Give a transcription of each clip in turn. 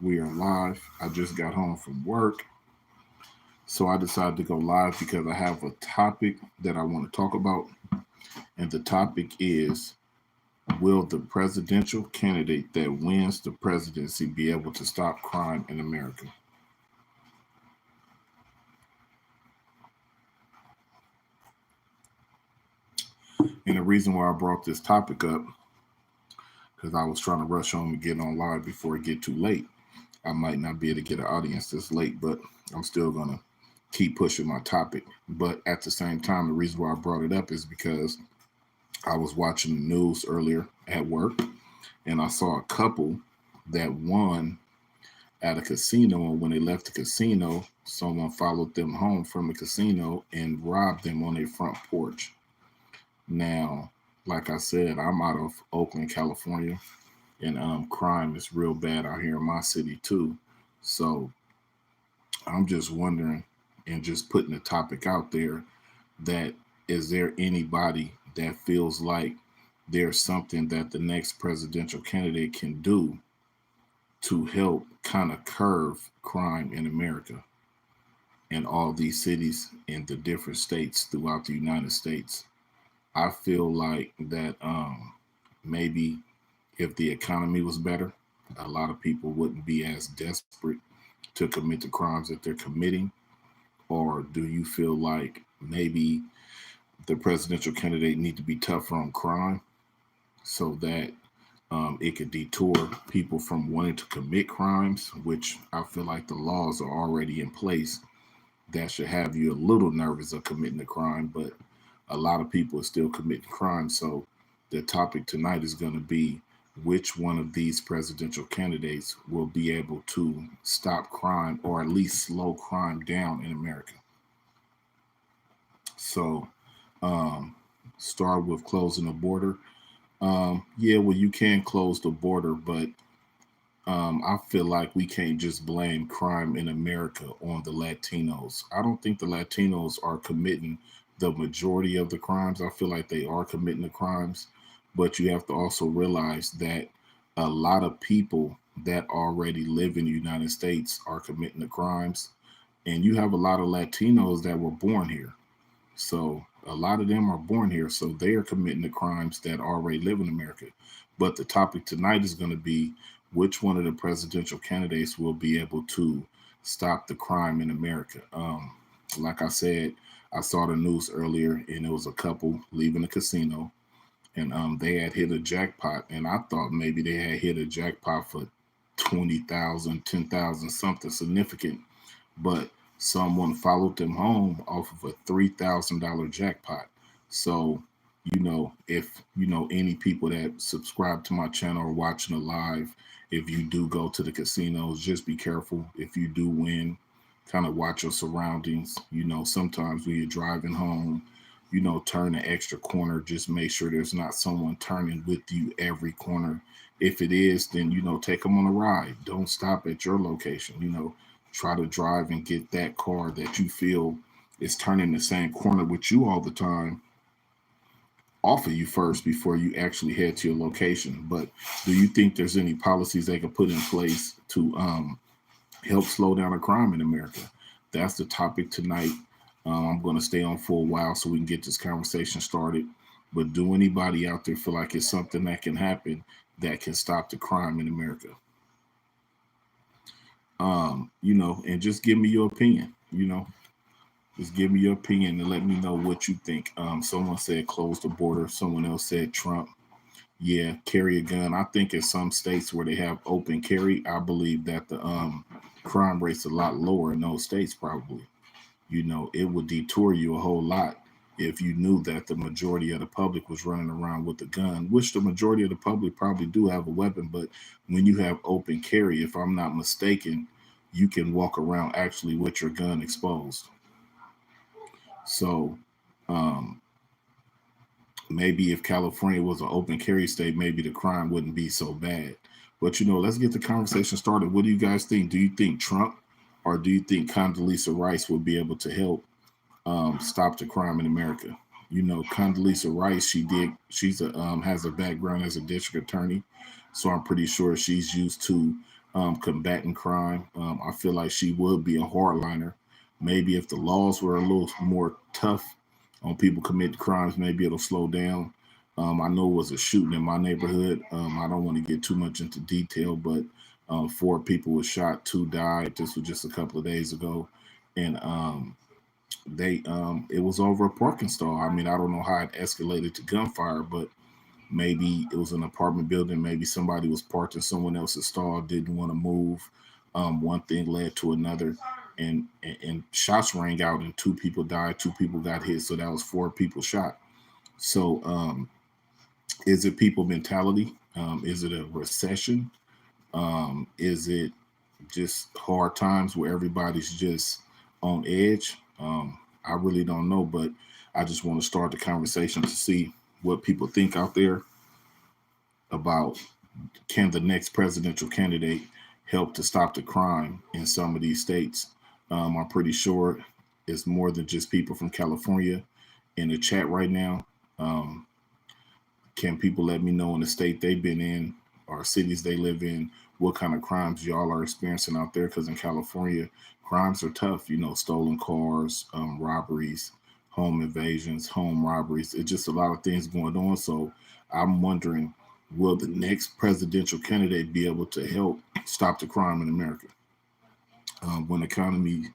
We are live. I just got home from work, so I decided to go live because I have a topic that I want to talk about. And the topic is, will the presidential candidate that wins the presidency be able to stop crime in America? And the reason why I brought this topic up, because I was trying to rush home and get on live before it get too late. I might not be able to get an audience this late, but I'm still gonna keep pushing my topic. But at the same time, the reason why I brought it up is because I was watching the news earlier at work and I saw a couple that won at a casino. And when they left the casino, someone followed them home from the casino and robbed them on their front porch. Now, like I said, I'm out of Oakland, California, and crime is real bad out here in my city too. So I'm just wondering and just putting the topic out there that is there anybody that feels like there's something that the next presidential candidate can do to help kind of curb crime in America and all these cities in the different states throughout the United States? I feel like that maybe if the economy was better, a lot of people wouldn't be as desperate to commit the crimes that they're committing. Or do you feel like maybe the presidential candidate need to be tougher on crime so that it could detour people from wanting to commit crimes, which I feel like the laws are already in place that should have you a little nervous of committing a crime, but a lot of people are still committing crimes. So the topic tonight is going to be which one of these presidential candidates will be able to stop crime or at least slow crime down in America. So, um, start with closing the border. Yeah, well, you can close the border, but I feel like we can't just blame crime in America on the Latinos. I don't think the Latinos are committing the majority of the crimes. I feel like they are committing the crimes, but you have to also realize that a lot of people that already live in the United States are committing the crimes, and you have a lot of Latinos that were born here. So a lot of them are born here, so they are committing the crimes that already live in America. But the topic tonight is going to be which one of the presidential candidates will be able to stop the crime in America. Like I said, I saw the news earlier, and it was a couple leaving the casino, and they had hit a jackpot, and I thought maybe they had hit a jackpot for 20,000, 10,000, something significant, but someone followed them home off of a $3,000 jackpot. So, if any people that subscribe to my channel or watching the live, if you do go to the casinos, just be careful. If you do win, kind of watch your surroundings. Sometimes when you're driving home, turn the extra corner. Just make sure there's not someone turning with you every corner. If it is, then take them on a ride. Don't stop at your location. Try to drive and get that car that you feel is turning the same corner with you all the time off of you first before you actually head to your location. But do you think there's any policies they could put in place to help slow down the crime in America? That's the topic tonight. I'm going to stay on for a while so we can get this conversation started. But do anybody out there feel like it's something that can happen that can stop the crime in America? And just give me your opinion. Just give me your opinion and let me know what you think. Someone said close the border. Someone else said Trump. Yeah, carry a gun. I think in some states where they have open carry, I believe that the crime rate's a lot lower in those states. Probably, it would detour you a whole lot if you knew that the majority of the public was running around with a gun, which the majority of the public probably do have a weapon. But when you have open carry, if I'm not mistaken, you can walk around actually with your gun exposed. So um, maybe if California was an open carry state, maybe the crime wouldn't be so bad. But let's get the conversation started. What do you guys think? Do you think Trump or do you think Condoleezza Rice will be able to help stop the crime in America? Condoleezza Rice, she's a has a background as a district attorney, so I'm pretty sure she's used to combating crime. I feel like she would be a hardliner. Maybe if the laws were a little more tough on people committing crimes, maybe it'll slow down. I know it was a shooting in my neighborhood. I don't want to get too much into detail, but four people were shot, two died. This was just a couple of days ago, and they it was over a parking stall. I mean, I don't know how it escalated to gunfire, but maybe it was an apartment building. Maybe somebody was parked in someone else's stall, didn't want to move. One thing led to another, and shots rang out, and two people died, two people got hit. So that was four people shot. So is it people mentality? Is it a recession? Is it just hard times where everybody's just on edge? I really don't know, but I just want to start the conversation to see what people think out there about, can the next presidential candidate help to stop the crime in some of these states? I'm pretty sure it's more than just people from California in the chat right now. Um, can people let me know in the state they've been in or cities they live in, what kind of crimes y'all are experiencing out there? Because in California, crimes are tough. You know, stolen cars, robberies, home invasions, home robberies. It's just a lot of things going on. So I'm wondering, will the next presidential candidate be able to help stop the crime in America? When the economy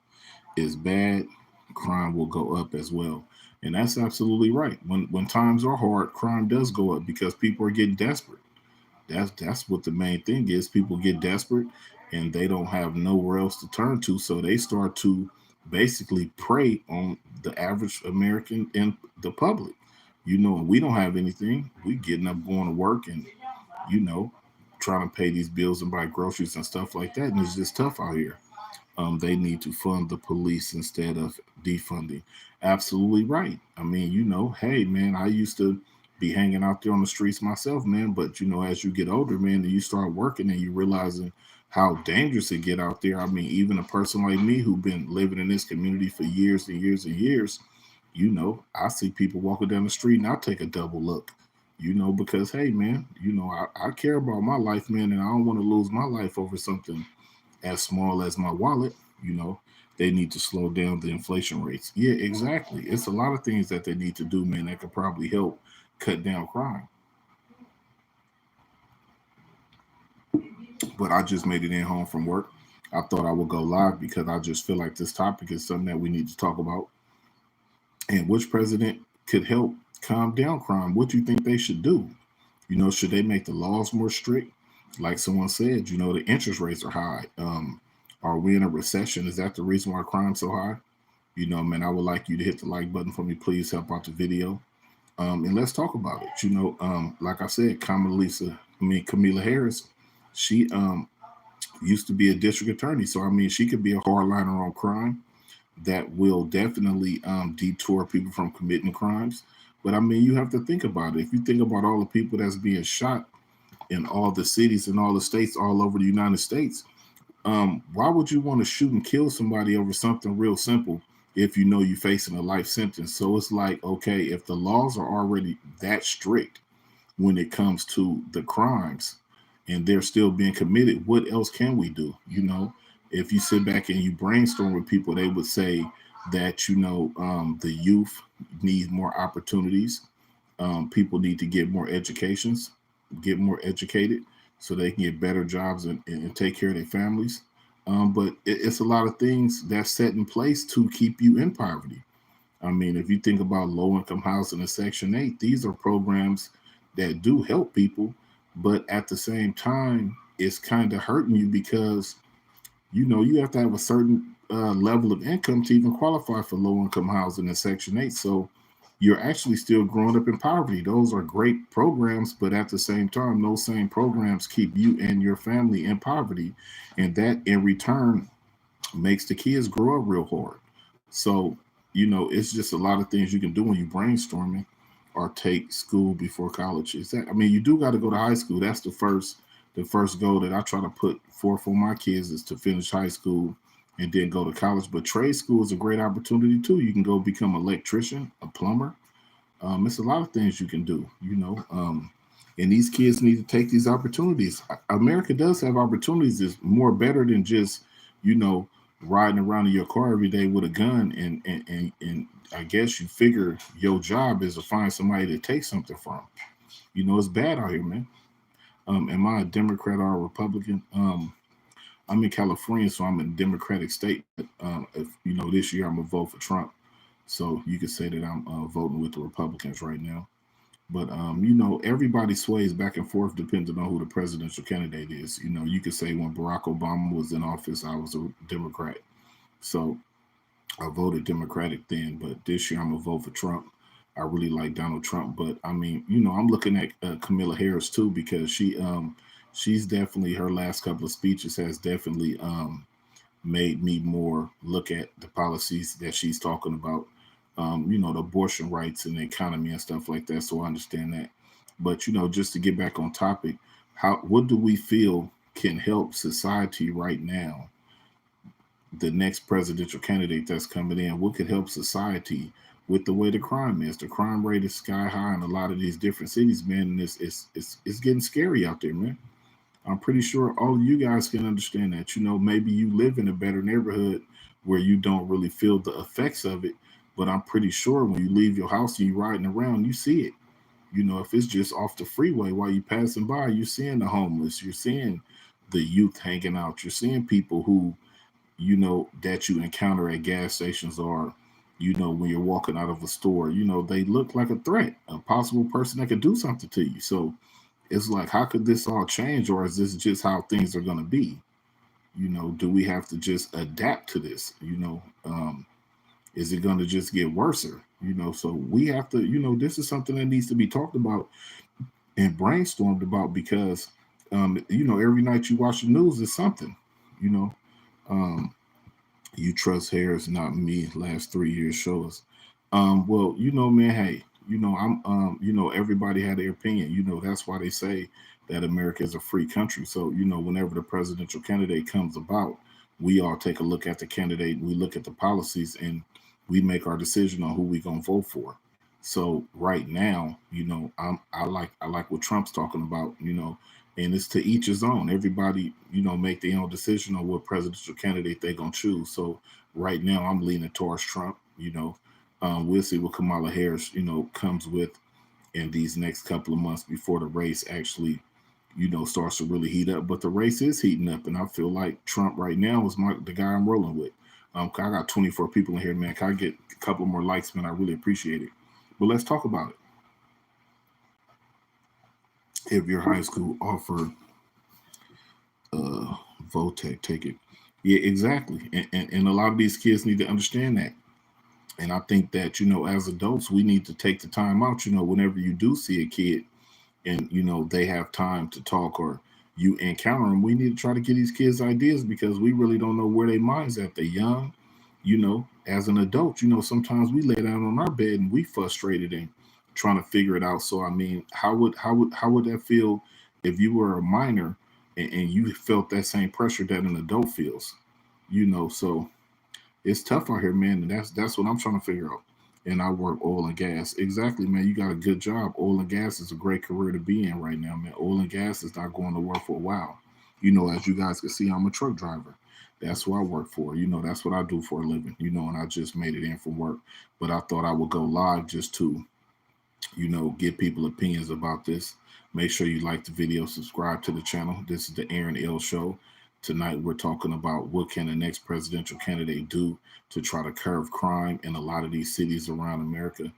is bad, crime will go up as well. And that's absolutely right. When times are hard, crime does go up because people are getting desperate. That's what the main thing is. People get desperate and they don't have nowhere else to turn to, so they start to basically prey on the average American and the public. You know, and we don't have anything. We getting up going to work and you know trying to pay these bills and buy groceries and stuff like that, and it's just tough out here. They need to fund the police instead of defunding. Absolutely right. I mean, you know, hey man, I used to be hanging out there on the streets myself, man. But you know, as you get older, man, and you start working and you realizing how dangerous it get out there. I mean, even a person like me who been living in this community for years and years and years, you know, I see people walking down the street and I take a double look. You know, because hey, man, you know, I care about my life, man, and I don't want to lose my life over something as small as my wallet. You know, they need to slow down the inflation rates. Yeah, exactly. It's a lot of things that they need to do, man, that could probably help cut down crime. But I just made it in home from work. I thought I would go live because I just feel like this topic is something that we need to talk about. And which president could help calm down crime? What do you think they should do? You know, should they make the laws more strict? Like someone said, you know, the interest rates are high. Are we in a recession? Is that the reason why crime's so high? You know, man, I would like you to hit the like button for me. Please help out the video. And let's talk about it. You know, like I said, Camila Harris, she used to be a district attorney. So, I mean, she could be a hardliner on crime that will definitely detour people from committing crimes. But I mean, you have to think about it. If you think about all the people that's being shot in all the cities and all the states all over the United States, why would you want to shoot and kill somebody over something real simple if you know you're facing a life sentence? So it's like, okay, if the laws are already that strict when it comes to the crimes and they're still being committed, what else can we do? You know, if you sit back and you brainstorm with people, they would say that, you know, the youth need more opportunities. People need to get more educations, get more educated so they can get better jobs and take care of their families. But it's a lot of things that's set in place to keep you in poverty. I mean, if you think about low income housing and Section 8, these are programs that do help people. But at the same time, it's kind of hurting you because you know you have to have a certain level of income to even qualify for low income housing in Section 8. So you're actually still growing up in poverty. Those are great programs, but at the same time, those same programs keep you and your family in poverty. And that in return makes the kids grow up real hard. So, you know, it's just a lot of things you can do when you brainstorming or take school before college. Is that I mean, you do got to go to high school. That's the first goal that I try to put forth for my kids is to finish high school and then go to college. But trade school is a great opportunity too. You can go become an electrician, a plumber. It's a lot of things you can do, you know. And these kids need to take these opportunities. America does have opportunities. It's more better than just, you know, riding around in your car every day with a gun. And I guess you figure your job is to find somebody to take something from. You know, it's bad out here, man. Am I a Democrat or a Republican? I'm in California, so I'm in a Democratic state. But if you know, this year I'm gonna vote for Trump. So you could say that I'm voting with the Republicans right now. But you know, everybody sways back and forth depending on who the presidential candidate is. You know, you could say when Barack Obama was in office, I was a Democrat, so I voted Democratic then. But this year, I'm gonna vote for Trump. I really like Donald Trump, but I mean, you know, I'm looking at Kamala Harris too because she's definitely her last couple of speeches has definitely made me more look at the policies that she's talking about, you know, the abortion rights and the economy and stuff like that. So I understand that. But, you know, just to get back on topic, what do we feel can help society right now? The next presidential candidate that's coming in, what could help society with the way the crime is? The crime rate is sky high in a lot of these different cities, man. And it's getting scary out there, man. I'm pretty sure all of you guys can understand that. You know, maybe you live in a better neighborhood where you don't really feel the effects of it. But I'm pretty sure when you leave your house and you're riding around, you see it. You know, if it's just off the freeway while you're passing by, you're seeing the homeless, you're seeing the youth hanging out, you're seeing people who, you know, that you encounter at gas stations or, you know, when you're walking out of a store, you know, they look like a threat, a possible person that could do something to you. So, it's like, how could this all change, or is this just how things are going to be? You know, do we have to just adapt to this? You know, is it going to just get worse? You know, so we have to, you know, this is something that needs to be talked about and brainstormed about because, you know, every night you watch the news is something, you know. Um, you trust Harris, not me. Last 3 years show us. Well, you know, man, hey, you know, you know, everybody had their opinion. You know, that's why they say that America is a free country. So, you know, whenever the presidential candidate comes about, we all take a look at the candidate, we look at the policies, and we make our decision on who we gonna vote for. So right now, you know, I like what Trump's talking about. You know, and it's to each his own. Everybody, you know, make their own decision on what presidential candidate they're gonna choose. So right now, I'm leaning towards Trump. You know, we'll see what Kamala Harris, you know, comes with in these next couple of months before the race actually, you know, starts to really heat up. But the race is heating up, and I feel like Trump right now is the guy I'm rolling with. I got 24 people in here, man. Can I get a couple more likes, man? I really appreciate it. But let's talk about it. If your high school offer uh, Votech, take it. Yeah, exactly. And a lot of these kids need to understand that. And I think that, you know, as adults, we need to take the time out, you know, whenever you do see a kid and, you know, they have time to talk or you encounter them, we need to try to get these kids ideas because we really don't know where their minds at. They're young, you know, as an adult, you know, sometimes we lay down on our bed and we frustrated and trying to figure it out. So, I mean, how would that feel if you were a minor and you felt that same pressure that an adult feels, you know? So, it's tough out here, man, and that's what I'm trying to figure out. And I work oil and gas. Exactly, man. You got a good job. Oil and gas is a great career to be in right now, man. Oil and gas is not going to work for a while. You know, as you guys can see, I'm a truck driver. That's what I work for. You know, that's what I do for a living. You know, and I just made it in from work. But I thought I would go live just to, you know, give people opinions about this. Make sure you like the video, subscribe to the channel. This is the Aaron L Show. Tonight we're talking about what can the next presidential candidate do to try to curb crime in a lot of these cities around America.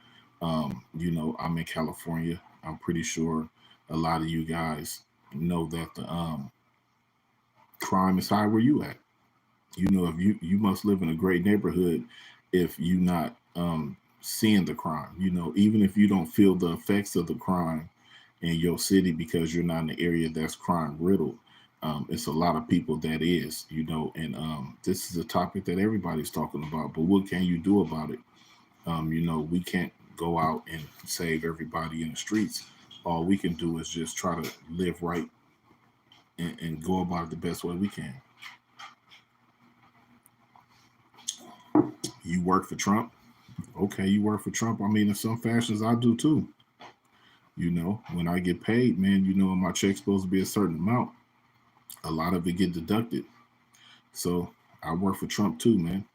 You know, I'm in California. I'm pretty sure a lot of you guys know that the crime is high where you at. You know, if you must live in a great neighborhood if you not seeing the crime. You know, even if you don't feel the effects of the crime in your city because you're not in the area that's crime riddled. It's a lot of people that is, you know, and this is a topic that everybody's talking about. But what can you do about it? You know, we can't go out and save everybody in the streets. All we can do is just try to live right and go about it the best way we can. You work for Trump? Okay, you work for Trump. I mean, in some fashions, I do too. When I get paid, man, my check's supposed to be a certain amount. A lot of it get deducted. So I work for Trump too, man.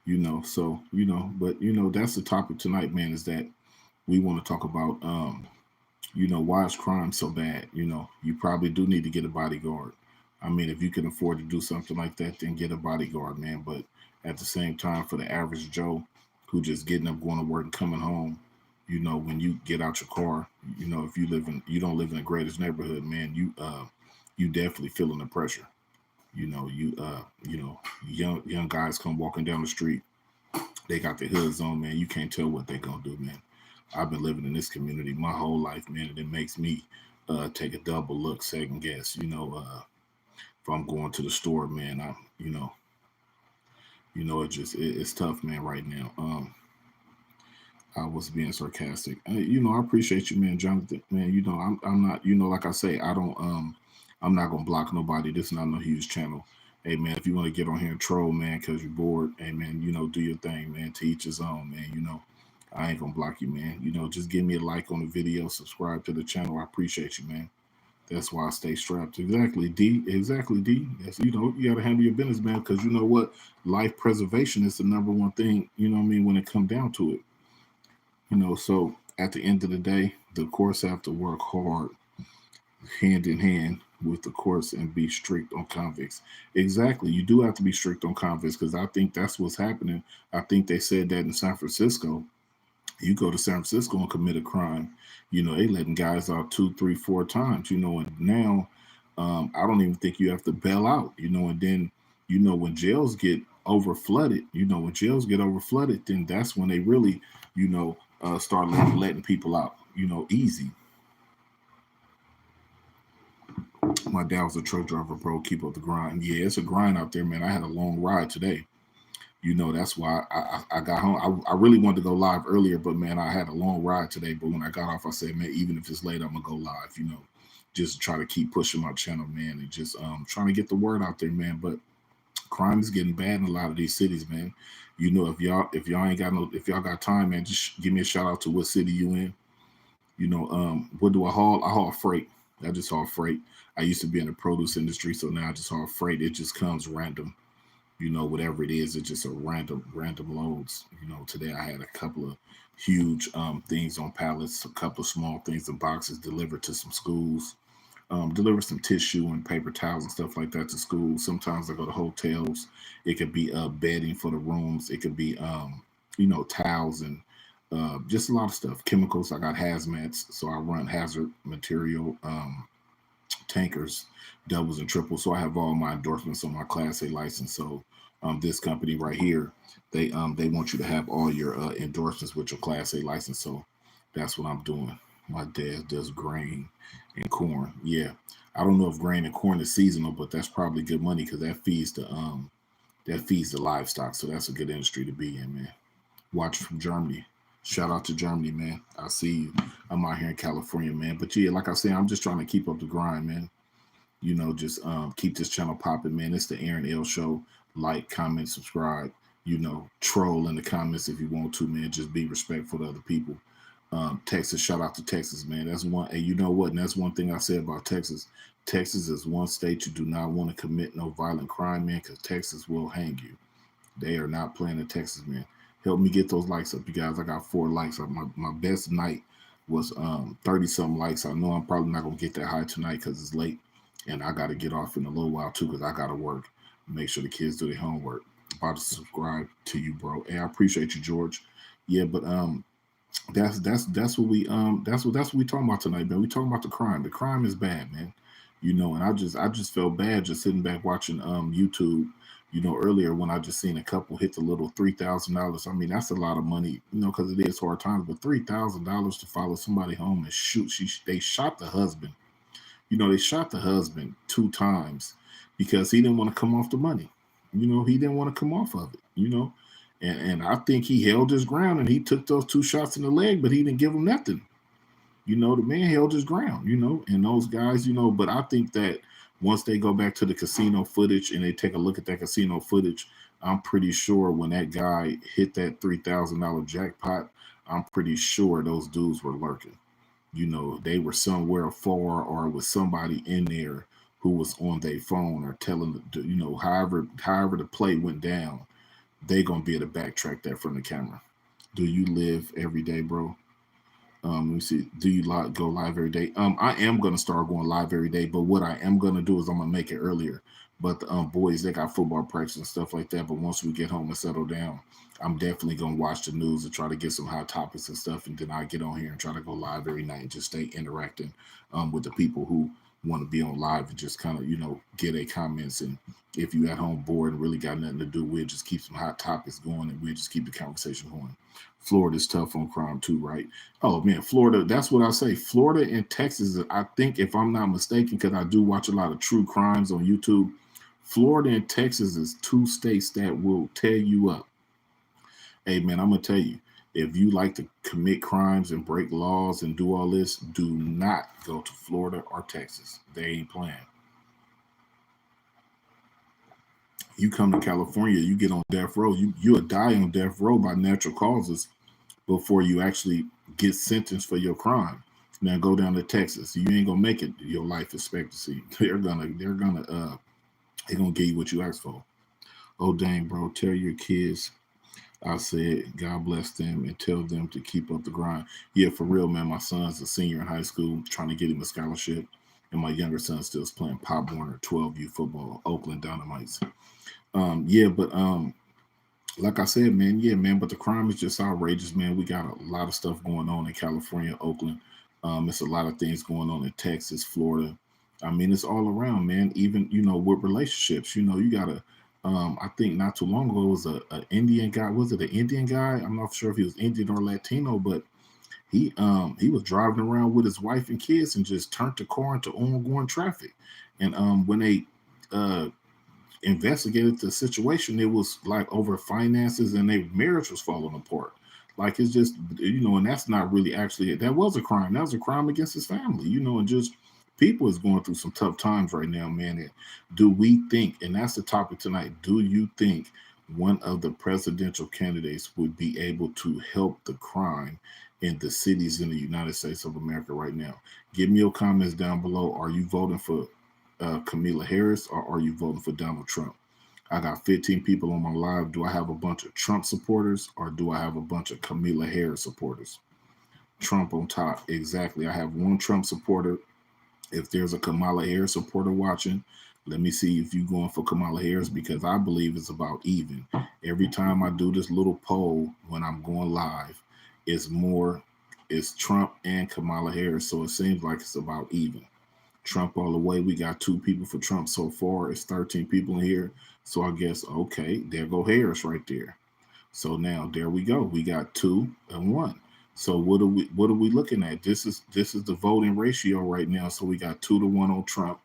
But that's the topic tonight, man, is that we want to talk about why is crime so bad? You probably do need to get a bodyguard. I mean, if you can afford to do something like that, then get a bodyguard, man. But at the same time, for the average Joe who just getting up, going to work and coming home, when you get out your car, if you don't live in the greatest neighborhood, man, you definitely feeling the pressure. Young guys come walking down the street, they got their hoods on, man. You can't tell what they gonna do, man. I've been living in this community my whole life, man, and it makes me take a double look, second guess. If I'm going to the store, man, it's tough, man, right now. I was being sarcastic. I appreciate you, man, Jonathan. Man, I'm not, like I say, I'm not gonna block nobody. This is not no huge channel. Hey, man, if you want to get on here and troll, man, because you're bored, hey, man, do your thing, man. To each his own, man. I ain't gonna block you, man. Just give me a like on the video, subscribe to the channel. I appreciate you, man. That's why I stay strapped. Exactly, D. Exactly, D. That's, you gotta handle your business, man, because you know what? Life preservation is the number one thing. You know what I mean? When it come down to it, So at the end of the day, the courts have to work hard, hand in hand with the courts, and be strict on convicts. Exactly, you do have to be strict on convicts because I think that's what's happening. I think they said that in San Francisco. You go to San Francisco and commit a crime, they letting guys out 2, 3, 4 times, and now I don't even think you have to bail out, and then, when jails get over flooded, then that's when they really, start letting people out, easy. My dad was a truck driver, bro. Keep up the grind. Yeah, it's a grind out there, man. I had a long ride today. That's why I got home. I really wanted to go live earlier, but man, I had a long ride today. But when I got off, I said, man, even if it's late, I'm gonna go live. Just try to keep pushing my channel, man, and just trying to get the word out there, man. But crime is getting bad in a lot of these cities, man. If y'all ain't got if y'all got time, man, just give me a shout out to what city you in. What do I haul? I haul freight. I just haul freight. I used to be in the produce industry, so now I just haul freight. It just comes random. Whatever it is, it's just a random loads. Today I had a couple of huge things on pallets, a couple of small things in boxes delivered to some schools. Deliver some tissue and paper towels and stuff like that to schools. Sometimes I go to hotels. It could be bedding for the rooms. It could be towels and just a lot of stuff. Chemicals. I got hazmats, so I run hazard material tankers, doubles and triples. So I have all my endorsements on my Class A license. So this company right here, they want you to have all your endorsements with your Class A license. So that's what I'm doing. My dad does grain and corn. Yeah, I don't know if grain and corn is seasonal, but that's probably good money because that feeds the livestock. So that's a good industry to be in, man. Watch from Germany. Shout out to Germany, man. I see you. I'm out here in California, man. But yeah, like I said, I'm just trying to keep up the grind, man. Just keep this channel popping, man. It's the Aaron L Show. Like, comment, subscribe. Troll in the comments if you want to, man. Just be respectful to other people. Texas, shout out to Texas, man. That's one. And you know what? And that's one thing I say about Texas. Texas is one state you do not want to commit no violent crime, man, because Texas will hang you. They are not playing in Texas, man. Help me get those likes up, you guys. I got 4 likes. My best night was 30 something likes. I know I'm probably not gonna get that high tonight because it's late, and I got to get off in a little while too because I got to work. Make sure the kids do their homework. About to subscribe to you, bro. Hey, I appreciate you, George. Yeah, but that's what we talking about tonight, man. We talking about the crime. The crime is bad, man. And I just felt bad just sitting back watching YouTube. Earlier when I just seen a couple hit the little $3,000. I mean, that's a lot of money, because it is hard times. But $3,000 to follow somebody home and shoot. They shot the husband. They shot the husband 2 times because he didn't want to come off the money. He didn't want to come off of it. And I think he held his ground and he took those 2 shots in the leg, but he didn't give him nothing. The man held his ground, and those guys, but I think that once they go back to the casino footage and they take a look at that casino footage, I'm pretty sure when that guy hit that $3,000 jackpot, I'm pretty sure those dudes were lurking. They were somewhere far or with somebody in there who was on their phone or telling, however the play went down, they gonna be able to backtrack that from the camera. Do you live every day, bro? Let me see. Do you go live every day? I am gonna start going live every day, but what I am gonna do is I'm gonna make it earlier. But the boys, they got football practice and stuff like that. But once we get home and settle down, I'm definitely gonna watch the news and try to get some hot topics and stuff, and then I get on here and try to go live every night and just stay interacting with the people who want to be on live and just kind of get a comments. And if you at home bored and really got nothing to do, we'll just keep some hot topics going and we'll just keep the conversation going. Florida's tough on crime too, right? Oh man, Florida. That's what I say. Florida and Texas. I think, if I'm not mistaken, because I do watch a lot of true crimes on YouTube. Florida and Texas is two states that will tear you up. Hey man, I'm gonna tell you, if you like to commit crimes and break laws and do all this, do not go to Florida or Texas. They ain't playing. You come to California, you get on death row. You'll die on death row by natural causes before you actually get sentenced for your crime. Now go down to Texas. You ain't gonna make it your life expectancy. They're gonna give you what you asked for. Oh dang, bro, tell your kids I said God bless them and tell them to keep up the grind. Yeah, for real, man. My son's a senior in high school, trying to get him a scholarship. And my younger son still is playing Pop Warner 12U football, Oakland Dynamites. Yeah, but like I said, man, yeah, man, but the crime is just outrageous, man. We got a lot of stuff going on in California, Oakland. It's a lot of things going on in Texas, Florida. I mean, it's all around, man. Even with relationships, you gotta. I think not too long ago it was a Indian guy. Was it an Indian guy? I'm not sure if he was Indian or Latino, but he was driving around with his wife and kids and just turned the car into ongoing traffic. And when they uh, investigated the situation, it was like over finances and their marriage was falling apart. Like it's just and that's not really actually that was a crime. That was a crime against his family, and just people is going through some tough times right now, man. And do we think, and that's the topic tonight, do you think one of the presidential candidates would be able to help the crime in the cities in the United States of America right now? Give me your comments down below. Are you voting for Kamala Harris or are you voting for Donald Trump? I got 15 people on my live. Do I have a bunch of Trump supporters or do I have a bunch of Kamala Harris supporters? Trump on top. Exactly. I have one Trump supporter. If there's a Kamala Harris supporter watching, let me see if you're going for Kamala Harris because I believe it's about even. Every time I do this little poll when I'm going live, it's Trump and Kamala Harris. So it seems like it's about even. Trump all the way. We got 2 people for Trump so far. It's 13 people in here. So I guess, okay, there go Harris right there. So now there we go. We got 2 and 1. So what are we looking at? This is the voting ratio right now. So we got 2-1 on Trump.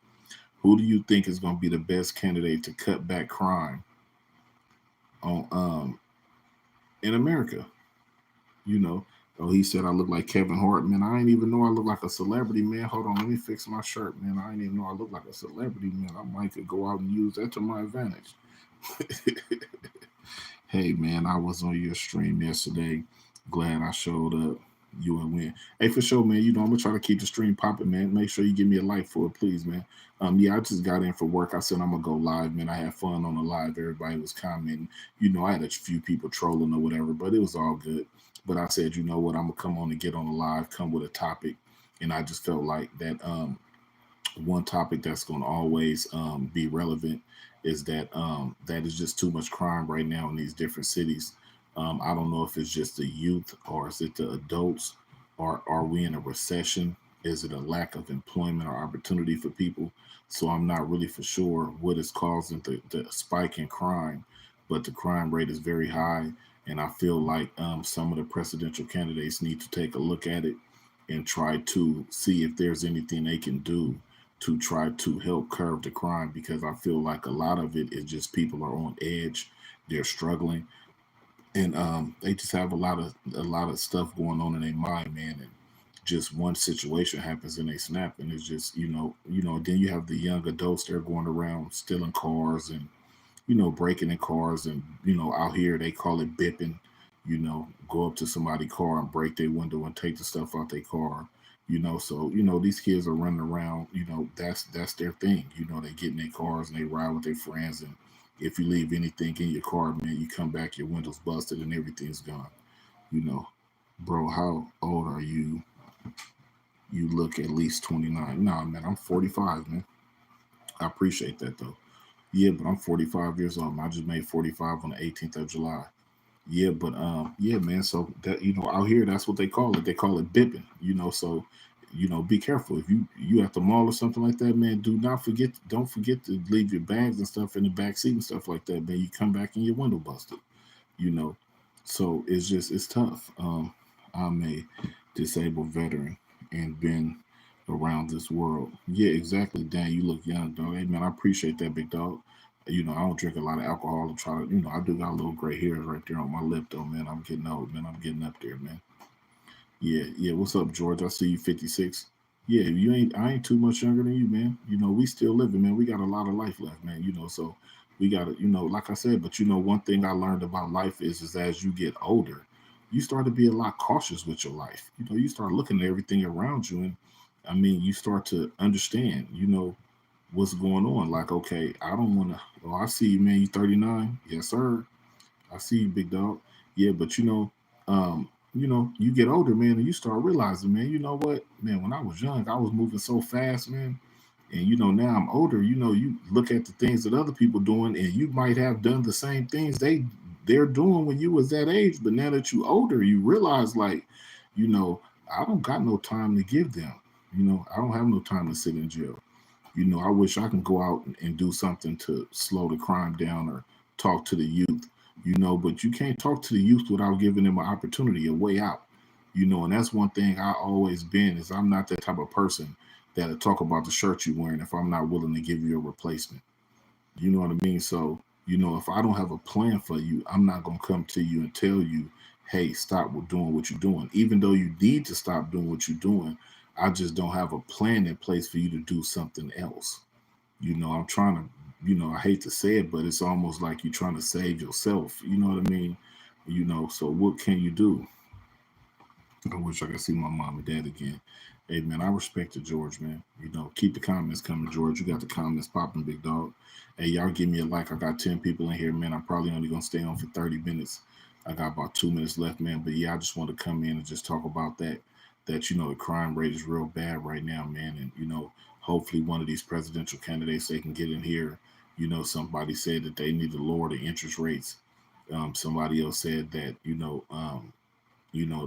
Who do you think is going to be the best candidate to cut back crime on in America? Oh, he said I look like Kevin Hart. Man, I ain't even know I look like a celebrity, man. Hold on, let me fix my shirt, man. I ain't even know I look like a celebrity, man. I might could go out and use that to my advantage. Hey, man, I was on your stream yesterday. Glad I showed up. You and win. Hey, for sure, man. I'm gonna try to keep the stream popping, man. Make sure you give me a like for it, please, man. Yeah, I just got in for work. I said I'm gonna go live, man. I had fun on the live. Everybody was commenting. I had a few people trolling or whatever, but it was all good. But I said, you know what, I'm gonna come on and get on the live, come with a topic, and I just felt like that one topic that's going to always be relevant is that that is just too much crime right now in these different cities. I don't know if it's just the youth or is it the adults or are we in a recession? Is it a lack of employment or opportunity for people? So I'm not really for sure what is causing the spike in crime, but the crime rate is very high. And I feel like some of the presidential candidates need to take a look at it and try to see if there's anything they can do to try to help curb the crime because I feel like a lot of it is just people are on edge, they're struggling, and they just have a lot of stuff going on in their mind, man. And just one situation happens and they snap, and it's just Then you have the young adults they're going around stealing cars and breaking in cars, and out here they call it bipping. Go up to somebody's car and break their window and take the stuff out their car. So these kids are running around. That's their thing. They get in their cars and they ride with their friends, and if you leave anything in your car, man, you come back, your windows busted and everything's gone. You know, bro, how old are you? You look at least 29. Nah, man, I'm 45, man. I appreciate that though. Yeah, but I'm 45 years old. I just made 45 on the 18th of July. Yeah, but yeah, man. So that out here, that's what they call it. They call it bipping. So be careful if you at the mall or something like that, man. Don't forget to leave your bags and stuff in the back seat and stuff like that, man. You come back and your window busted. You know, so it's tough. I'm a disabled veteran and been around this world. Yeah, exactly. Dan, you look young, dog. Hey, man, I appreciate that, big dog. I don't drink a lot of alcohol to try to, I do got a little gray hairs right there on my lip, though, man. I'm getting old, man. I'm getting up there, man. Yeah, yeah. What's up, George? I see you 56. Yeah, I ain't too much younger than you, man. We still living, man. We got a lot of life left, man. So we gotta, like I said, but one thing I learned about life is as you get older, you start to be a lot cautious with your life. You start looking at everything around you, and I mean, you start to understand, what's going on. Like, okay, I don't want to. Oh, I see you, man. You 39. Yes, sir. I see you, big dog. Yeah, but you get older, man, and you start realizing, man, you know what, man, when I was young, I was moving so fast, man. And now I'm older, you look at the things that other people doing, and you might have done the same things they're doing when you was that age. But now that you older, you realize like, you know, I don't got no time to give them. I don't have no time to sit in jail. I wish I can go out and do something to slow the crime down or talk to the youth, but you can't talk to the youth without giving them an opportunity, a way out, and that's one thing I always been is I'm not that type of person that'll talk about the shirt you're wearing if I'm not willing to give you a replacement. You know what I mean? So, if I don't have a plan for you, I'm not going to come to you and tell you, hey, stop doing what you're doing. Even though you need to stop doing what you're doing, I just don't have a plan in place for you to do something else. I'm trying to, I hate to say it, but it's almost like you're trying to save yourself. You know what I mean? So what can you do? I wish I could see my mom and dad again. Hey man, I respect you, George, man. Keep the comments coming, George. You got the comments popping, big dog. Hey, y'all give me a like. I got 10 people in here, man. I'm probably only gonna stay on for 30 minutes. I got about 2 minutes left, man. But yeah, I just want to come in and just talk about that. That the crime rate is real bad right now, man. And hopefully one of these presidential candidates they can get in here. Somebody said that they need to lower the interest rates. Somebody else said that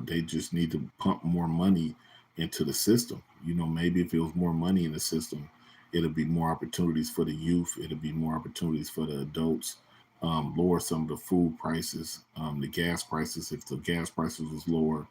they just need to pump more money into the system. Maybe if it was more money in the system, it'll be more opportunities for the youth. It'll be more opportunities for the adults. Lower some of the food prices, the gas prices. If the gas prices was lower,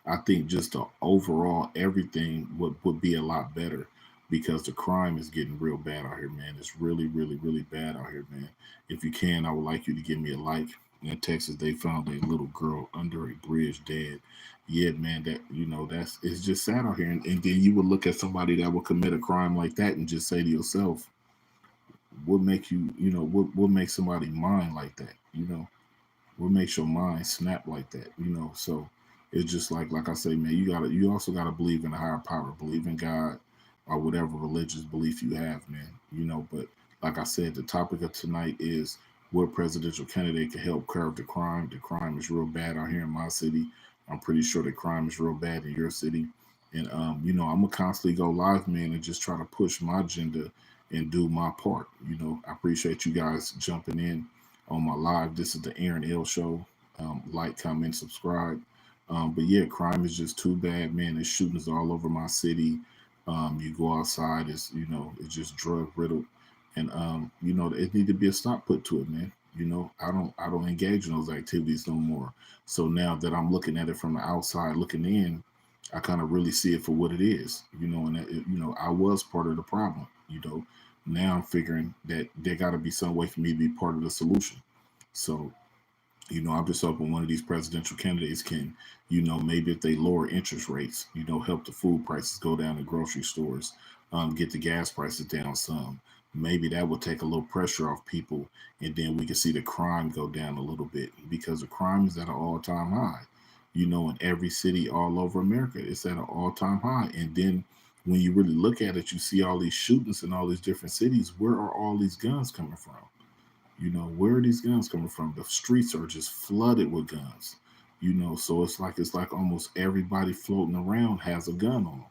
I think just the overall everything would be a lot better because the crime is getting real bad out here, man. It's really, really, really bad out here, man. If you can, I would like you to give me a like. In Texas, they found a little girl under a bridge dead. Yeah, man, that that's it's just sad out here. And then you would look at somebody that would commit a crime like that and just say to yourself, what make you, what makes somebody mind like that? What makes your mind snap like that? So it's just like I say, man, you also gotta believe in a higher power, believe in God or whatever religious belief you have, man. But like I said, the topic of tonight is what presidential candidate can help curb the crime. The crime is real bad out here in my city. I'm pretty sure the crime is real bad in your city. And I'm gonna constantly go live, man, and just try to push my agenda and do my part. I appreciate you guys jumping in on my live. This is the Aaron L Show. Like, comment, subscribe. But yeah, crime is just too bad, man. There's shootings all over my city. You go outside, it's just drug riddled, and it need to be a stop put to it, man. I don't engage in those activities no more. So now that I'm looking at it from the outside, looking in, I kind of really see it for what it is, and I was part of the problem. Now I'm figuring that there got to be some way for me to be part of the solution. So I'm just hoping one of these presidential candidates can, maybe if they lower interest rates, help the food prices go down in grocery stores, get the gas prices down some. Maybe that will take a little pressure off people, and then we can see the crime go down a little bit because the crime is at an all-time high. in every city all over America. It's at an all-time high. And then when you really look at it, you see all these shootings in all these different cities. Where are all these guns coming from? Where are these guns coming from? The streets are just flooded with guns. So it's like almost everybody floating around has a gun on them.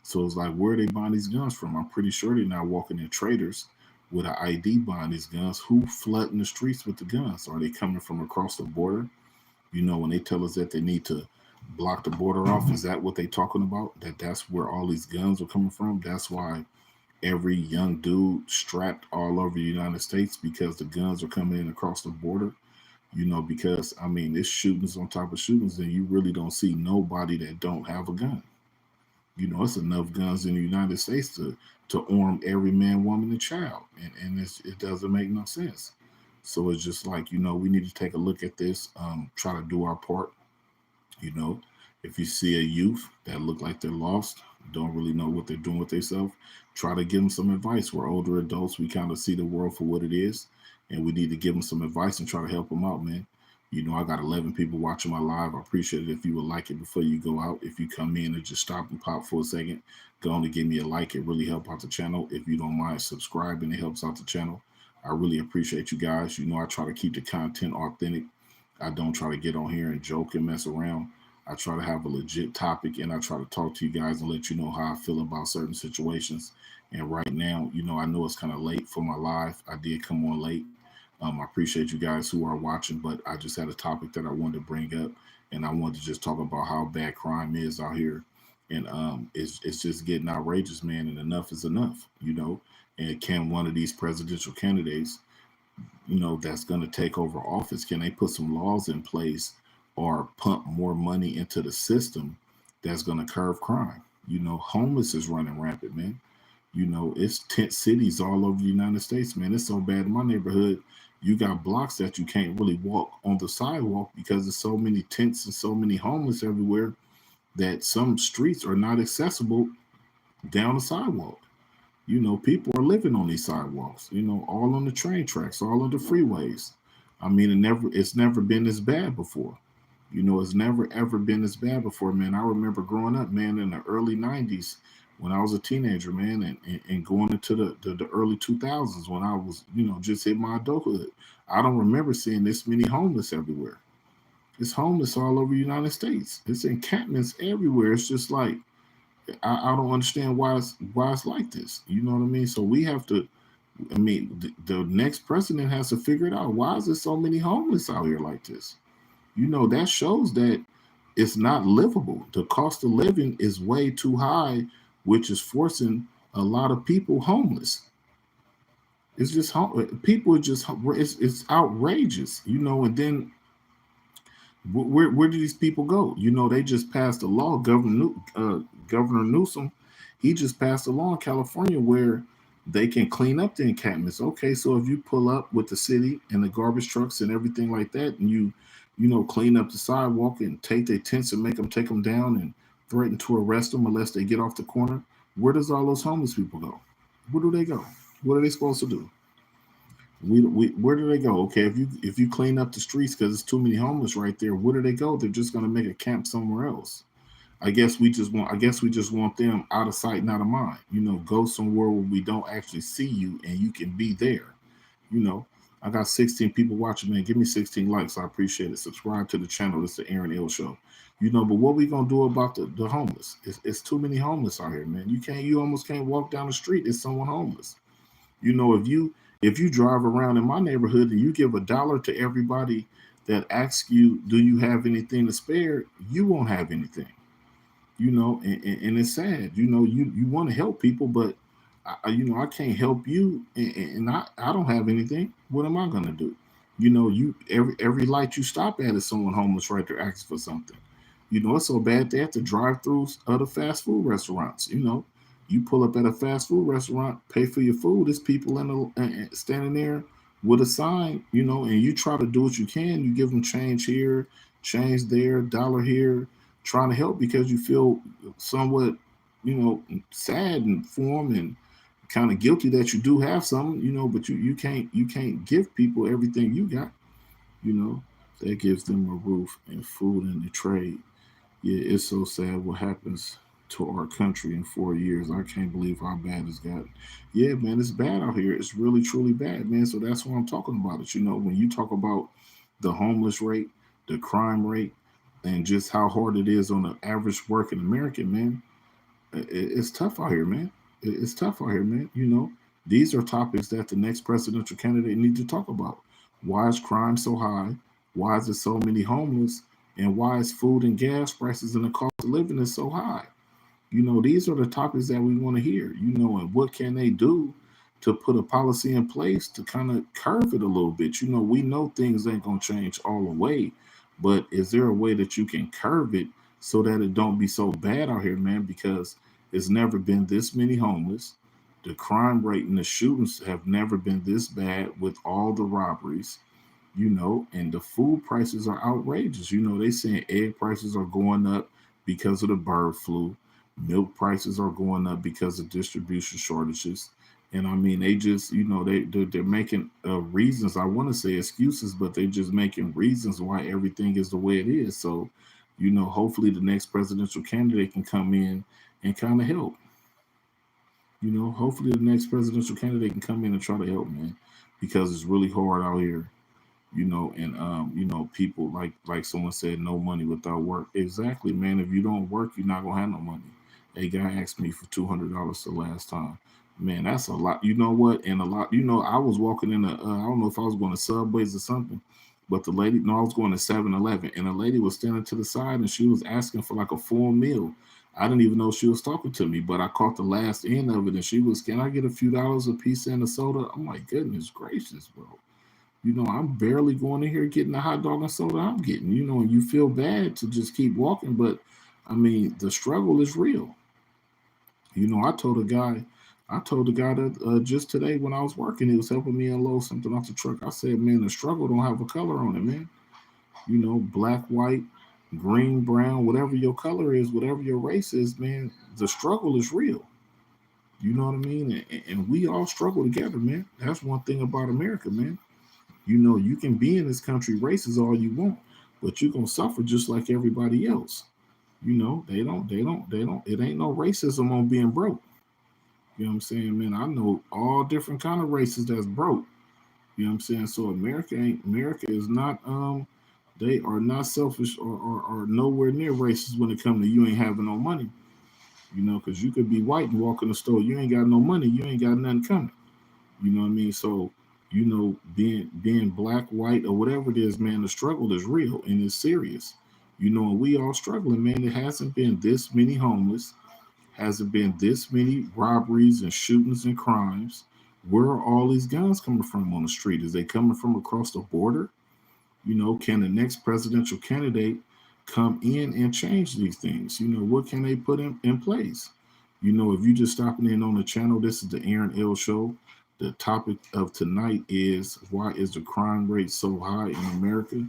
So it's like, where are they buying these guns from? I'm pretty sure they're not walking in traders with an ID buying these guns. Who flooding the streets with the guns? Are they coming from across the border? When they tell us that they need to block the border off, is that what they talking about? That's where all these guns are coming from? That's why every young dude strapped all over the United States, because the guns are coming in across the border. Because I mean, it's shootings on top of shootings, and you really don't see nobody that don't have a gun. It's enough guns in the United States to arm every man, woman, and child, and it doesn't make no sense. So it's just like, we need to take a look at this, try to do our part. you know if you see a youth that look like they're lost, don't really know what they're doing with themselves, try to give them some advice. We're older adults, we kind of see the world for what it is, and we need to give them some advice and try to help them out, man. I got 11 people watching my live. I appreciate it if you would like it before you go out. If you come in and just stop and pop for a second, go on and give me a like. It really helps out the channel. If you don't mind subscribing, it helps out the channel. I really appreciate you guys. I try to keep the content authentic. I don't try to get on here and joke and mess around. I try to have a legit topic, and I try to talk to you guys and let you know how I feel about certain situations. And right now, I know it's kind of late for my live. I did come on late. I appreciate you guys who are watching, but I just had a topic that I wanted to bring up, and I wanted to just talk about how bad crime is out here, and it's just getting outrageous, man. And enough is enough. And can one of these presidential candidates, that's going to take over office, can they put some laws in place or pump more money into the system that's going to curb crime? Homeless is running rampant, man. It's tent cities all over the United States, man. It's so bad in my neighborhood. You got blocks that you can't really walk on the sidewalk because there's so many tents and so many homeless everywhere that some streets are not accessible down the sidewalk. People are living on these sidewalks, all on the train tracks, all on the freeways. I mean, it's never been this bad before. It's never ever been this bad before, man. I remember growing up, man, in the early 90s when I was a teenager, man, and going into the early 2000s when I was, just in my adulthood. I don't remember seeing this many homeless everywhere. It's homeless all over the United States. It's encampments everywhere. It's just like, I don't understand why it's like this. You know what I mean? So we have to. I mean, the next president has to figure it out. Why is there so many homeless out here like this? That shows that it's not livable. The cost of living is way too high, which is forcing a lot of people homeless. It's just people are just it's outrageous, and then where do these people go? They just passed a law. Governor Newsom, he just passed a law in California where they can clean up the encampments. Okay, so if you pull up with the city and the garbage trucks and everything like that, and you clean up the sidewalk and take their tents and make them take them down and threaten to arrest them unless they get off the corner, where does all those homeless people go? Where do they go? What are they supposed to do? Where do they go? Okay, if you clean up the streets because there's too many homeless right there, where do they go? They're just going to make a camp somewhere else. I guess we just want them out of sight, not of mind. Go somewhere where we don't actually see you and you can be there. You know, I got 16 people watching, man. Give me 16 likes. I appreciate it. Subscribe to the channel. It's the Aaron L Show. But what we gonna do about the homeless? It's too many homeless out here, man. You almost can't walk down the street. It's someone homeless. If you drive around in my neighborhood and you give $1 to everybody that asks you, do you have anything to spare? You won't have anything. And it's sad. You want to help people, but I can't help you, and I don't have anything. What am I gonna do? Every light you stop at is someone homeless right there asking for something. It's so bad they have to drive through other fast food restaurants. You pull up at a fast food restaurant, pay for your food. There's people standing there with a sign, and you try to do what you can. You give them change here, change there, dollar here, trying to help because you feel somewhat, sad and for them and kind of guilty that you do have something, but you can't give people everything you got, you know. That gives them a roof and food and a trade. Yeah, it's so sad what happens to our country in 4 years. I can't believe how bad it's gotten. Yeah, man, it's bad out here. It's really, truly bad, man. So that's why I'm talking about it. When you talk about the homeless rate, the crime rate, and just how hard it is on the average working American, man, it's tough out here, man. It's tough out here, man. These are topics that the next presidential candidate need to talk about. Why is crime so high? Why is there so many homeless? And why is food and gas prices and the cost of living is so high? These are the topics that we want to hear. And what can they do to put a policy in place to kind of curve it a little bit? We know things ain't gonna change all the way, but is there a way that you can curve it so that it don't be so bad out here, man? Because it's never been this many homeless. The crime rate and the shootings have never been this bad with all the robberies. And the food prices are outrageous. They saying egg prices are going up because of the bird flu. Milk prices are going up because of distribution shortages. And I mean, they just, they're making reasons. I want to say excuses, but they're just making reasons why everything is the way it is. So, hopefully the next presidential candidate can come in and kind of help. Hopefully the next presidential candidate can come in and try to help, man, because it's really hard out here. And people like someone said, no money without work. Exactly, man. If you don't work, you're not gonna have no money. A guy asked me for $200 the last time. Man, that's a lot. You know what? And a lot. I was walking in I don't know if I was going to Subways or something, but the lady. No, I was going to 7-Eleven, and a lady was standing to the side, and she was asking for like a full meal. I didn't even know she was talking to me, but I caught the last end of it, and she was, "Can I get a few dollars a piece and a soda?" I'm like, goodness gracious, bro. I'm barely going in here getting the hot dog and soda I'm getting, and you feel bad to just keep walking. But I mean, the struggle is real. I told the guy that just today when I was working, he was helping me unload something off the truck. I said, man, the struggle don't have a color on it, man. Black, white, green, brown, whatever your color is, whatever your race is, man, the struggle is real. You know what I mean? And we all struggle together, man. That's one thing about America, man. You can be in this country racist all you want, but you're gonna suffer just like everybody else. It ain't no racism on being broke. You know what I'm saying, man? I know all different kind of races that's broke. You know what I'm saying? So America is not they are not selfish or nowhere near racist when it comes to you ain't having no money. Because you could be white and walk in the store, you ain't got no money, you ain't got nothing coming. You know what I mean? So, being black, white, or whatever it is, man, the struggle is real and it's serious. And we all struggling, man. It hasn't been this many homeless, hasn't been this many robberies and shootings and crimes. Where are all these guns coming from on the street? Is they coming from across the border? Can the next presidential candidate come in and change these things? What can they put in place? If you just stopping in on the channel, this is the Aaron L Show. The topic of tonight is, why is the crime rate so high in America?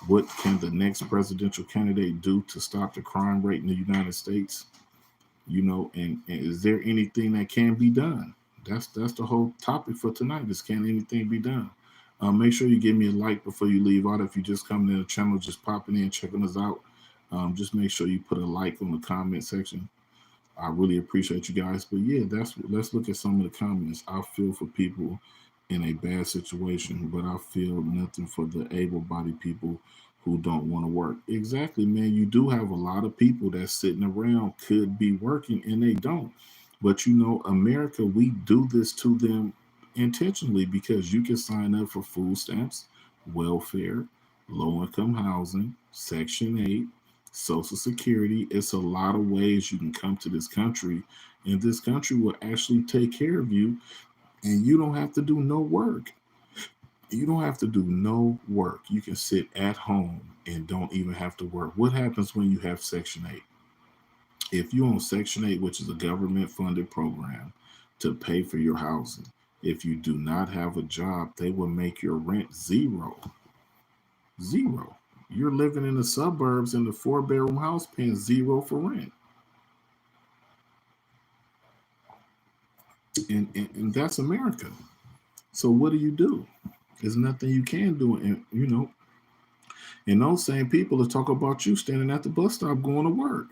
What can the next presidential candidate do to stop the crime rate in the United States? And is there anything that can be done? That's the whole topic for tonight. Is, can anything be done? Make sure you give me a like before you leave out. If you just coming in the channel, just popping in, checking us out, just make sure you put a like on the comment section. I really appreciate you guys. But yeah, let's look at some of the comments. I feel for people in a bad situation, but I feel nothing for the able-bodied people who don't want to work. Exactly, man. You do have a lot of people that's sitting around, could be working, and they don't. But America, we do this to them intentionally, because you can sign up for food stamps, welfare, low income housing, Section 8, Social Security. It's a lot of ways you can come to this country, and this country will actually take care of you, and you don't have to do no work. You don't have to do no work. You can sit at home and don't even have to work. What happens when you have Section 8? If you own Section 8, which is a government funded program to pay for your housing, if you do not have a job, they will make your rent zero. Zero. You're living in the suburbs in the 4-bedroom house paying zero for rent. And that's America. So what do? There's nothing you can do. And And those same people will talk about you standing at the bus stop going to work.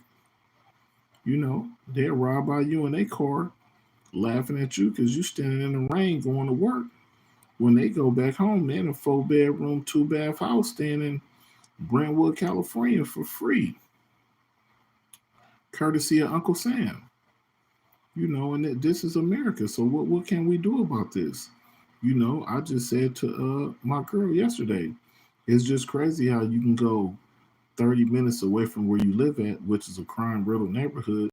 They'll ride by you in their car laughing at you because you standing in the rain going to work. When they go back home, they're in a 4-bedroom, 2-bath house staying in Brentwood, California for free, courtesy of Uncle Sam. And this is America. So what can we do about this? I just said to my girl yesterday, it's just crazy how you can go 30 minutes away from where you live at, which is a crime riddled neighborhood,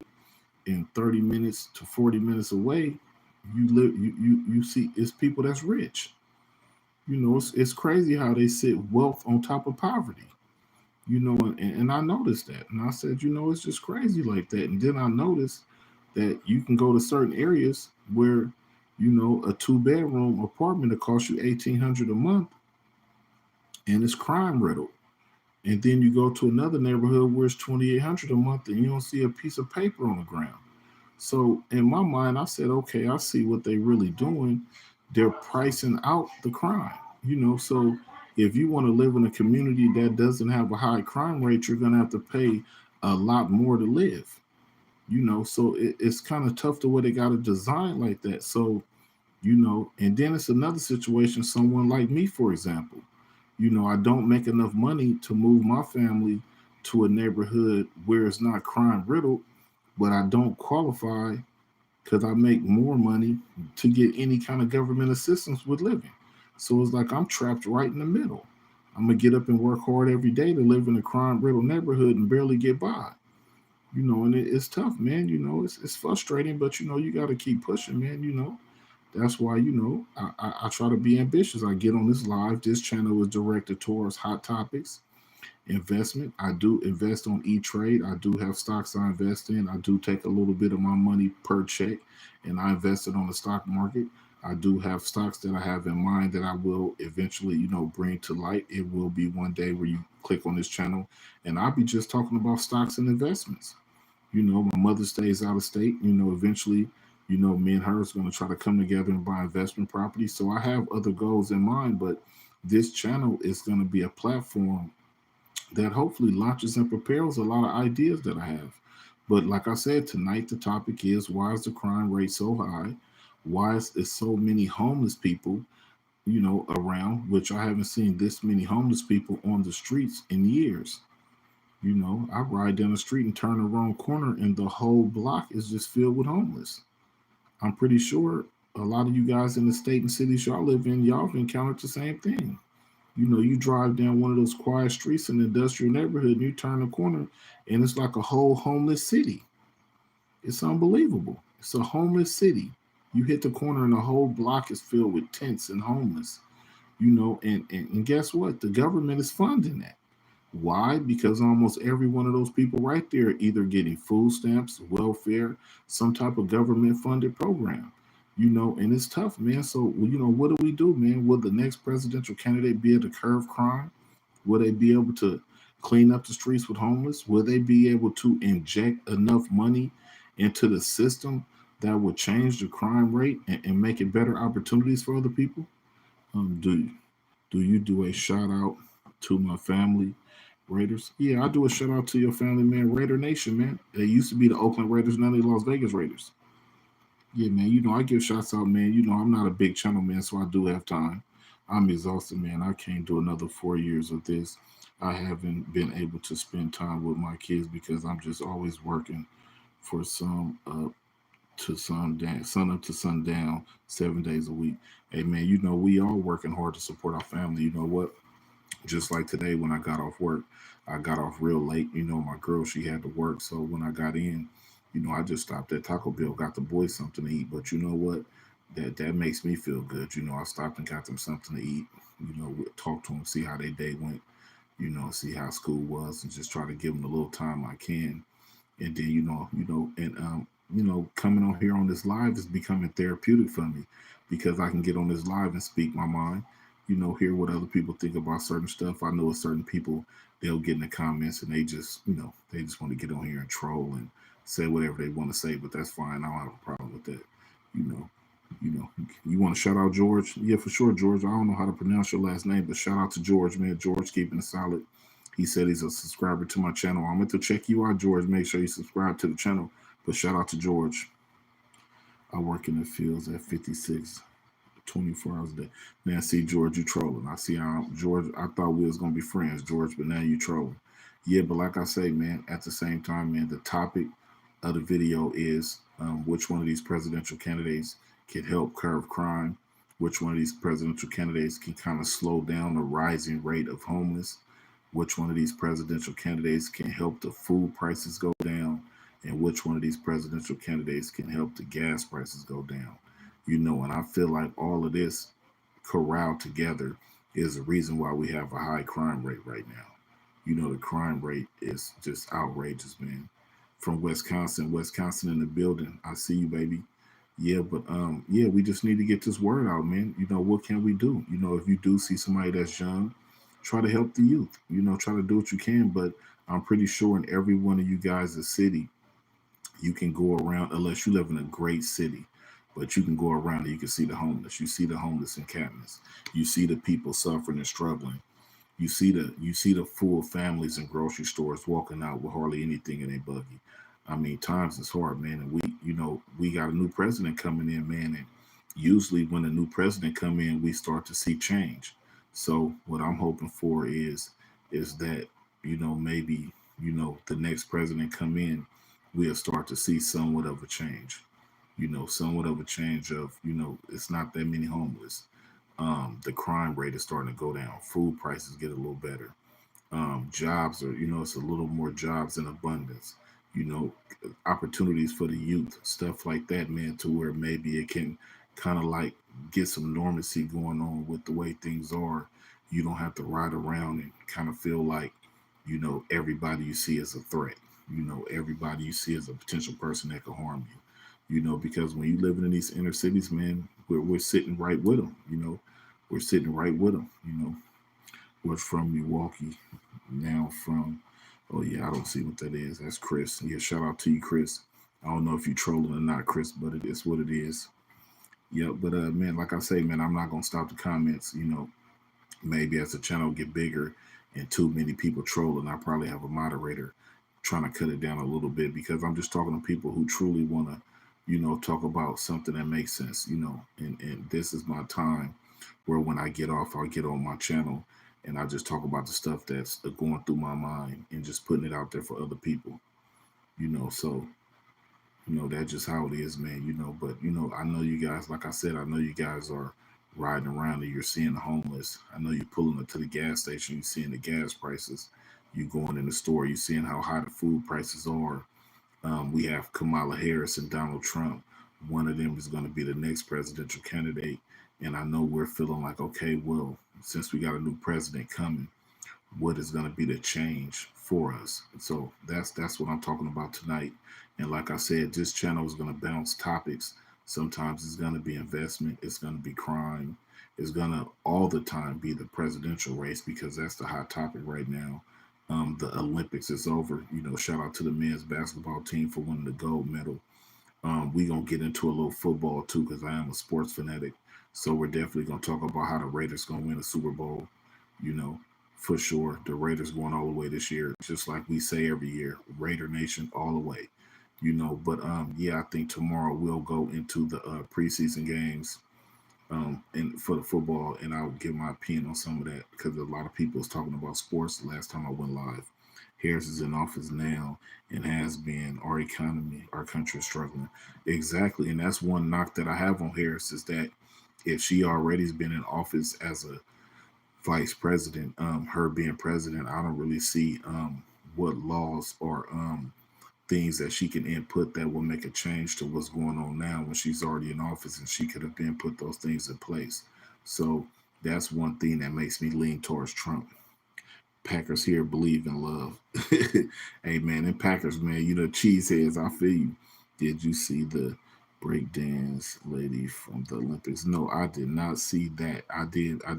and 30 minutes to 40 minutes away, you see it's people that's rich. It's crazy how they sit wealth on top of poverty. And I noticed that, and I said, it's just crazy like that. And then I noticed that you can go to certain areas where, a 2-bedroom apartment that costs you $1,800 a month, and it's crime riddled. And then you go to another neighborhood where it's $2,800 a month, and you don't see a piece of paper on the ground. So in my mind, I said, okay, I see what they're really doing. They're pricing out the crime. So if you want to live in a community that doesn't have a high crime rate, you're going to have to pay a lot more to live. So it's kind of tough the way they got to design like that. So, and then it's another situation, someone like me, for example, I don't make enough money to move my family to a neighborhood where it's not crime riddled, but I don't qualify because I make more money to get any kind of government assistance with living. So it's like I'm trapped right in the middle. I'm going to get up and work hard every day to live in a crime riddled neighborhood and barely get by. And it's tough, man. It's frustrating, but you got to keep pushing, man. That's why I try to be ambitious. I get on this live. This channel is directed towards hot topics, investment. I do invest on E-Trade. I do have stocks I invest in. I do take a little bit of my money per check and I invest it on the stock market. I do have stocks that I have in mind that I will eventually, bring to light. It will be one day where you click on this channel and I'll be just talking about stocks and investments. My mother stays out of state. Eventually, me and her is going to try to come together and buy investment property. So I have other goals in mind, but this channel is going to be a platform that hopefully launches and propels a lot of ideas that I have. But like I said, tonight the topic is, why is the crime rate so high? Why is so many homeless people, around, which I haven't seen this many homeless people on the streets in years. I ride down the street and turn the wrong corner and the whole block is just filled with homeless. I'm pretty sure a lot of you guys in the state and cities y'all live in, y'all have encountered the same thing. You drive down one of those quiet streets in the industrial neighborhood and you turn the corner and it's like a whole homeless city. It's unbelievable. It's a homeless city. You hit the corner and the whole block is filled with tents and homeless. And guess what? The government is funding that. Why? Because almost every one of those people right there are either getting food stamps, welfare, some type of government funded program. And it's tough, man. So, what do we do, man? Will the next presidential candidate be able to curb crime? Will they be able to clean up the streets with homeless? Will they be able to inject enough money into the system that will change the crime rate and make it better opportunities for other people? Do you do a shout out to my family, Raiders? Yeah, I do a shout out to your family, man. Raider Nation, man. They used to be the Oakland Raiders, now they Las Vegas Raiders. Yeah, man. I give shots out, man. I'm not a big channel, man, so I do have time. I'm exhausted, man. I can't do another 4 years of this. I haven't been able to spend time with my kids because I'm just always working for some to sundown, sun up to sundown, 7 days a week. Hey, man, we all working hard to support our family. You know what? Just like today when I got off work, I got off real late. My girl, she had to work. So when I got in, I just stopped at Taco Bell, got the boys something to eat. But you know what? That makes me feel good. I stopped and got them something to eat. Talk to them, see how their day went. See how school was, and just try to give them the little time I can. And then coming on here on this live is becoming therapeutic for me because I can get on this live and speak my mind. Hear what other people think about certain stuff. I know with certain people, they'll get in the comments and they just want to get on here and troll and say whatever they want to say, but that's fine. I don't have a problem with that. You know, you want to shout out George? Yeah, for sure, George. I don't know how to pronounce your last name, but shout out to George, man. George keeping it solid. He said he's a subscriber to my channel. I'm going to check you out, George. Make sure you subscribe to the channel. But shout out to George. I work in the fields at 56, 24 hours a day. Now, see, George, you trolling. I see how, George, I thought we was going to be friends, George, but now you trolling. Yeah, but like I say, man, at the same time, man, the topic of the video is which one of these presidential candidates can help curb crime, which one of these presidential candidates can kind of slow down the rising rate of homeless, which one of these presidential candidates can help the food prices go down, and which one of these presidential candidates can help the gas prices go down. You know, and I feel like all of this corralled together is the reason why we have a high crime rate right now. You know, the crime rate is just outrageous, man. From Wisconsin in the building. I see you, baby. Yeah, but yeah, we just need to get this word out, man. You know, what can we do? You know, if you do see somebody that's young, try to help the youth. You know, try to do what you can. But I'm pretty sure in every one of you guys' city, you can go around, unless you live in a great city, but you can go around and you can see the homeless. You see the homeless encampments. You see the people suffering and struggling. You see the full families in grocery stores walking out with hardly anything in their buggy. I mean, times is hard, man, and we got a new president coming in, man, and usually when a new president come in, we start to see change. So what I'm hoping for is that maybe the next president come in, we'll start to see somewhat of a change. Somewhat of a change of it's not that many homeless. The crime rate is starting to go down. Food prices get a little better. Jobs are, it's a little more jobs in abundance. You know, opportunities for the youth, stuff like that, man, to where maybe it can kind of like get some normalcy going on with the way things are. You don't have to ride around and kind of feel like, everybody you see is a threat. Everybody you see is a potential person that could harm you. Because when you living in these inner cities, man, we're sitting right with them. We're sitting right with them. We're from Milwaukee, now from, oh yeah, I don't see what that is. That's Chris. Yeah, shout out to you, Chris. I don't know if you're trolling or not, Chris, but it is what it is. Yeah, but man, like I say, man, I'm not gonna stop the comments. Maybe as the channel get bigger and too many people trolling, I probably have a moderator trying to cut it down a little bit, because I'm just talking to people who truly want to, talk about something that makes sense. And this is my time where when I get off, I'll get on my channel and I just talk about the stuff that's going through my mind and just putting it out there for other people. So that's just how it is, man. But I know you guys, like I said, I know you guys are riding around and you're seeing the homeless. I know you're pulling up to the gas station, you're seeing the gas prices. You going in the store, you're seeing how high the food prices are. We have Kamala Harris and Donald Trump. One of them is going to be the next presidential candidate. And I know we're feeling like, okay, well, since we got a new president coming, what is going to be the change for us? And so that's what I'm talking about tonight. And like I said, this channel is going to bounce topics. Sometimes it's going to be investment, it's going to be crime, it's going to all the time be the presidential race, because that's the hot topic right now. The Olympics is over. Shout out to the men's basketball team for winning the gold medal. We gonna get into a little football too, because I am a sports fanatic. So we're definitely gonna talk about how the Raiders gonna win a Super Bowl. You know, for sure, the Raiders going all the way this year, just like we say every year. Raider Nation all the way. But yeah, I think tomorrow we'll go into the preseason games and for the football, and I'll give my opinion on some of that, because a lot of people was talking about sports the last time I went live. Harris is in office now and has been. Our economy, our country is struggling. Exactly, and that's one knock that I have on Harris, is that if she already has been in office as a vice president, her being president, I don't really see what laws or things that she can input that will make a change to what's going on now, when she's already in office and she could have been put those things in place. So that's one thing that makes me lean towards Trump. Packers here believe in love. Hey man, and Packers, man, cheeseheads, I feel you. Did you see the Breakdance lady from the Olympics. No, I did not see that. I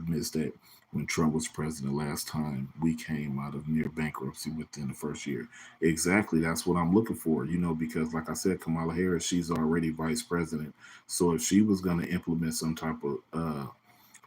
missed that when Trump was president last time. We came out of near bankruptcy within the first year. Exactly. That's what I'm looking for, because like I said, Kamala Harris, she's already vice president. So if she was going to implement some type of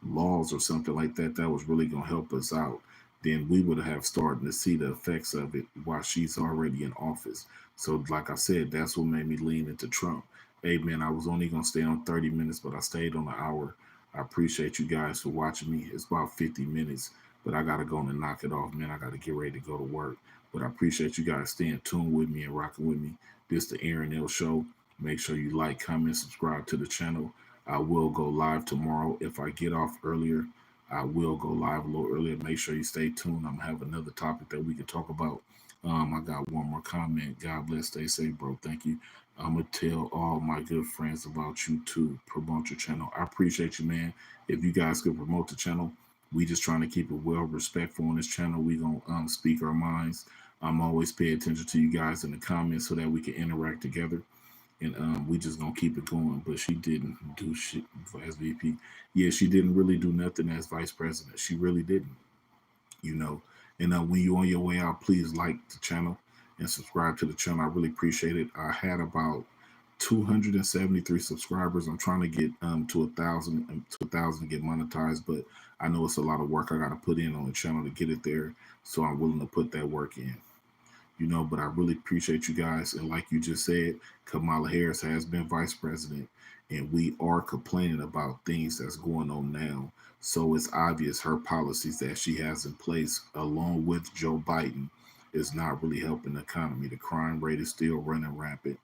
laws or something like that that was really going to help us out, then we would have started to see the effects of it while she's already in office. So, like I said, that's what made me lean into Trump. Hey, man, I was only going to stay on 30 minutes, but I stayed on an hour. I appreciate you guys for watching me. It's about 50 minutes, but I got to go and knock it off, man. I got to get ready to go to work. But I appreciate you guys staying tuned with me and rocking with me. This is the Aaron L. Show. Make sure you like, comment, subscribe to the channel. I will go live tomorrow. If I get off earlier, I will go live a little earlier. Make sure you stay tuned. I'm gonna have another topic that we can talk about. I got one more comment. God bless. Stay safe, bro. Thank you. I'm gonna tell all my good friends about you too. Promote your channel. I appreciate you, man. If you guys could promote the channel, we just trying to keep it well respectful on this channel. We gonna speak our minds. I'm always pay attention to you guys in the comments so that we can interact together, and we just gonna keep it going. But she didn't do shit as VP. Yeah, she didn't really do nothing as vice president. She really didn't, you know. And when you on your way out, please like the channel and subscribe to the channel. I really appreciate it. I had about 273 subscribers. I'm trying to get to 1,000 get monetized, but I know it's a lot of work I got to put in on the channel to get it there. So I'm willing to put that work in, but I really appreciate you guys. And like you just said, Kamala Harris has been vice president, and we are complaining about things that's going on now. So it's obvious her policies that she has in place, along with Joe Biden, is not really helping the economy. The crime rate is still running rampant.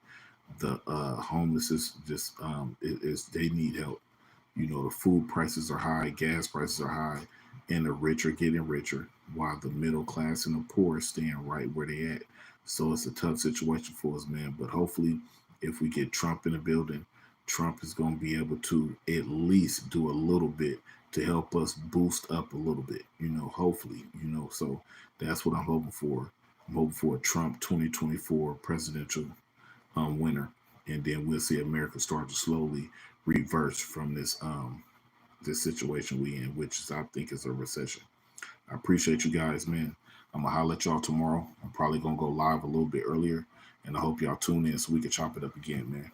The homeless is just they need help. The food prices are high, gas prices are high, and the rich are getting richer while the middle class and the poor are staying right where they at. So it's a tough situation for us, man. But hopefully, if we get Trump in the building, Trump is going to be able to at least do a little bit to help us boost up a little bit, hopefully, so that's what I'm hoping for. I'm hoping for a Trump 2024 presidential winner, and then we'll see America start to slowly reverse from this situation we in, which is I think is a recession. I appreciate you guys, man. I'm gonna holler at y'all tomorrow. I'm probably gonna go live a little bit earlier, and I hope y'all tune in so we can chop it up again, man.